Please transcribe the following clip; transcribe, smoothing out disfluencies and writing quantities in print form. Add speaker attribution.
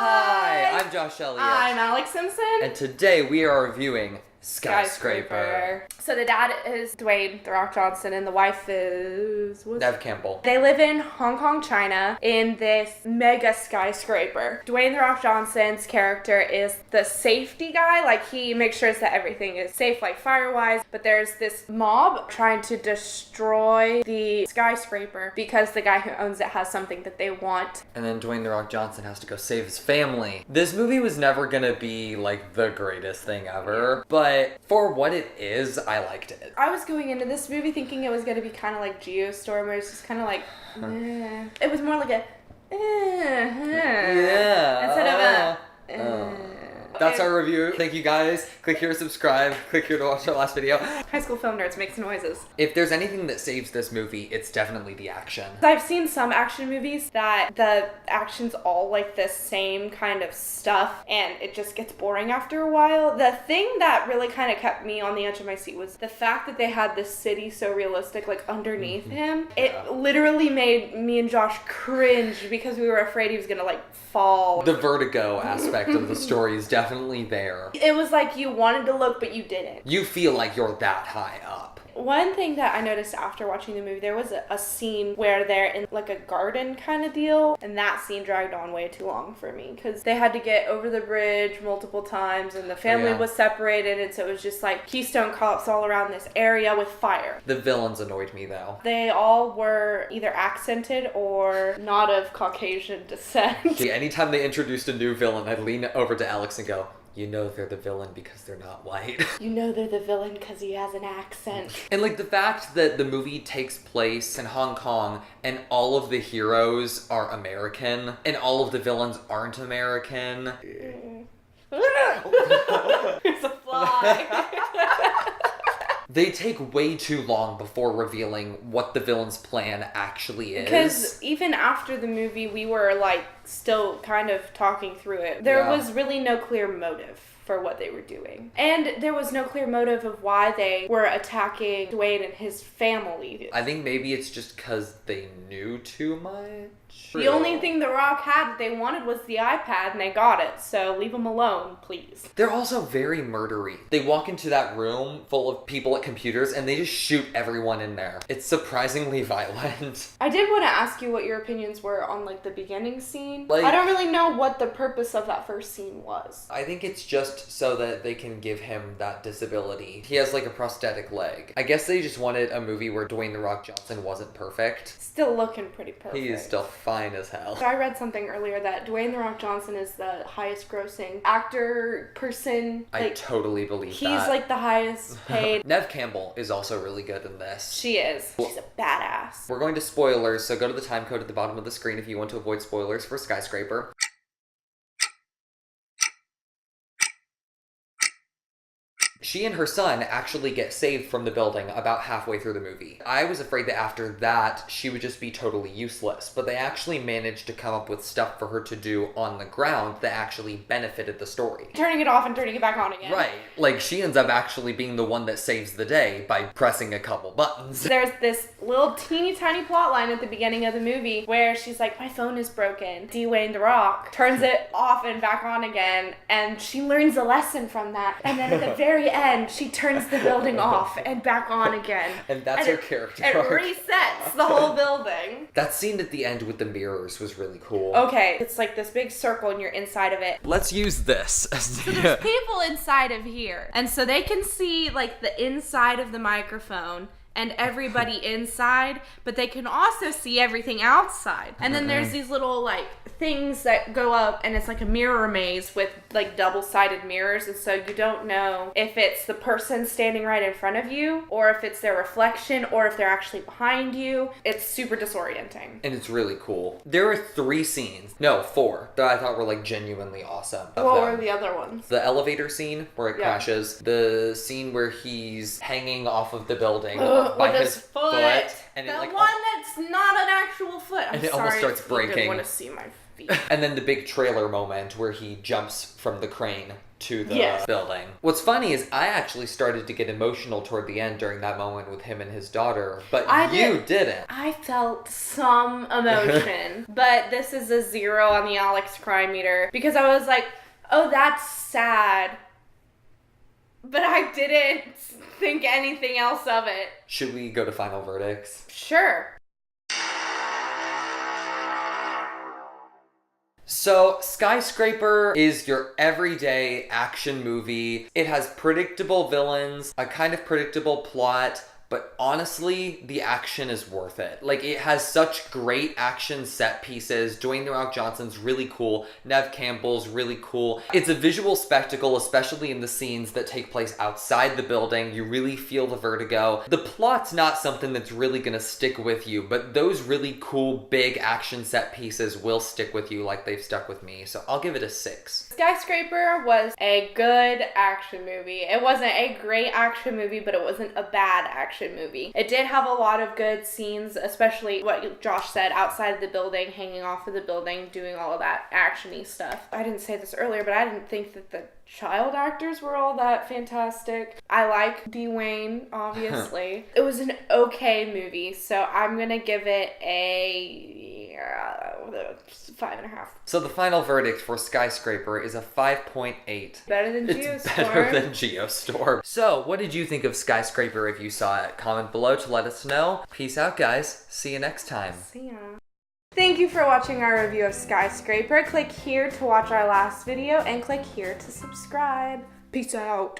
Speaker 1: Hi, I'm Josh Elliott.
Speaker 2: I'm Alex Simpson.
Speaker 1: And today we are reviewing Skyscraper.
Speaker 2: So the dad is Dwayne The Rock Johnson and the wife is...
Speaker 1: Nev Campbell.
Speaker 2: They live in Hong Kong, China in this mega skyscraper. Dwayne The Rock Johnson's character is the safety guy. Like, he makes sure that everything is safe, like fire-wise. But there's this mob trying to destroy the skyscraper because the guy who owns it has something that they want.
Speaker 1: And then Dwayne The Rock Johnson has to go save his family. This movie was never gonna be like the greatest thing ever, but for what it is, I liked it.
Speaker 2: I was going into this movie thinking it was going to be kind of like Geostorm, where it's just kind of like, It was more like a,
Speaker 1: Yeah.
Speaker 2: Instead of
Speaker 1: That's our review. Thank you guys. Click here to subscribe. Click here to watch our last video.
Speaker 2: High school film nerds makes noises.
Speaker 1: If there's anything that saves this movie, it's definitely the action.
Speaker 2: I've seen some action movies that the action's all like the same kind of stuff and it just gets boring after a while. The thing that really kind of kept me on the edge of my seat was the fact that they had this city so realistic, like underneath him. It literally made me and Josh cringe because we were afraid he was gonna like fall.
Speaker 1: The vertigo aspect of the story is definitely there.
Speaker 2: It was like you wanted to look, but you didn't.
Speaker 1: You feel like you're that high up.
Speaker 2: One thing that I noticed after watching the movie, there was a scene where they're in like a garden kind of deal, and that scene dragged on way too long for me because they had to get over the bridge multiple times and the family was separated, and so it was just like Keystone Cops all around this area with fire.
Speaker 1: The villains annoyed me though.
Speaker 2: They all were either accented or not of Caucasian descent.
Speaker 1: Anytime they introduced a new villain, I'd lean over to Alex and go, you know they're the villain because they're not white.
Speaker 2: You know they're the villain because he has an accent.
Speaker 1: And like the fact that the movie takes place in Hong Kong and all of the heroes are American and all of the villains aren't American.
Speaker 2: There's a fly.
Speaker 1: They take way too long before revealing what the villain's plan actually is.
Speaker 2: Because even after the movie, we were like still kind of talking through it. There was really no clear motive for what they were doing. And there was no clear motive of why they were attacking Dwayne and his family.
Speaker 1: I think maybe it's just because they knew too much.
Speaker 2: The only thing The Rock had that they wanted was the iPad, and they got it, so leave them alone, please.
Speaker 1: They're also very murdery. They walk into that room full of people at computers, and they just shoot everyone in there. It's surprisingly violent.
Speaker 2: I did want to ask you what your opinions were on, like, the beginning scene.
Speaker 1: Like,
Speaker 2: I don't really know what the purpose of that first scene was.
Speaker 1: I think it's just so that they can give him that disability. He has, like, a prosthetic leg. I guess they just wanted a movie where Dwayne The Rock Johnson wasn't perfect.
Speaker 2: Still looking pretty perfect.
Speaker 1: He is still fine as hell.
Speaker 2: So I read something earlier that Dwayne The Rock Johnson is the highest grossing actor person.
Speaker 1: I totally believe that.
Speaker 2: He's like the highest paid.
Speaker 1: Nev Campbell is also really good in this.
Speaker 2: She is. She's a badass.
Speaker 1: We're going to spoilers, so go to the time code at the bottom of the screen if you want to avoid spoilers for Skyscraper. She and her son actually get saved from the building about halfway through the movie. I was afraid that after that, she would just be totally useless, but they actually managed to come up with stuff for her to do on the ground that actually benefited the story.
Speaker 2: Turning it off and turning it back on again.
Speaker 1: Right. Like, she ends up actually being the one that saves the day by pressing a couple buttons.
Speaker 2: There's this little teeny tiny plot line at the beginning of the movie where she's like, my phone is broken. Dwayne The Rock turns it off and back on again, and she learns a lesson from that. And then at the very end, she turns the building off and back on again.
Speaker 1: And that's her character
Speaker 2: arc.
Speaker 1: It
Speaker 2: resets the whole building.
Speaker 1: That scene at the end with the mirrors was really cool.
Speaker 2: Okay, it's like this big circle and you're inside of it.
Speaker 1: Let's use this.
Speaker 2: So there's people inside of here. And so they can see like the inside of the microphone and everybody inside, but they can also see everything outside. And then there's these little like things that go up and it's like a mirror maze with like double-sided mirrors, and so you don't know if it's the person standing right in front of you or if it's their reflection or if they're actually behind you. It's super disorienting.
Speaker 1: And it's really cool. There are 4 that I thought were like genuinely awesome.
Speaker 2: What were the other ones?
Speaker 1: The elevator scene where it crashes, the scene where he's hanging off of the building by his foot.
Speaker 2: And the one that's not an actual foot. I'm
Speaker 1: and it
Speaker 2: sorry
Speaker 1: almost starts breaking.
Speaker 2: You didn't want to see my feet.
Speaker 1: And then the big trailer moment where he jumps from the crane to the building. What's funny is I actually started to get emotional toward the end during that moment with him and his daughter, but you didn't.
Speaker 2: I felt some emotion, but this is a 0 on the Alex cry meter because I was like, oh, that's sad. But I didn't think anything else of it.
Speaker 1: Should we go to final verdicts?
Speaker 2: Sure.
Speaker 1: So, Skyscraper is your everyday action movie. It has predictable villains, a kind of predictable plot, but honestly, the action is worth it. Like, it has such great action set pieces. Dwayne The Rock Johnson's really cool. Neve Campbell's really cool. It's a visual spectacle, especially in the scenes that take place outside the building. You really feel the vertigo. The plot's not something that's really gonna stick with you, but those really cool, big action set pieces will stick with you like they've stuck with me. So I'll give it a 6.
Speaker 2: Skyscraper was a good action movie. It wasn't a great action movie, but it wasn't a bad action movie. It did have a lot of good scenes, especially what Josh said, outside of the building, hanging off of the building, doing all of that action-y stuff. I didn't say this earlier, but I didn't think that the child actors were all that fantastic. I like Dwayne, obviously. It was an okay movie, so I'm gonna give it a 5.5.
Speaker 1: So the final verdict for Skyscraper is a 5.8.
Speaker 2: Better than
Speaker 1: It's
Speaker 2: Geostorm.
Speaker 1: better than Geostorm. So, what did you think of Skyscraper if you saw it? Comment below to let us know. Peace out, guys. See you next time.
Speaker 2: See ya. Thank you for watching our review of Skyscraper. Click here to watch our last video and click here to subscribe. Peace out.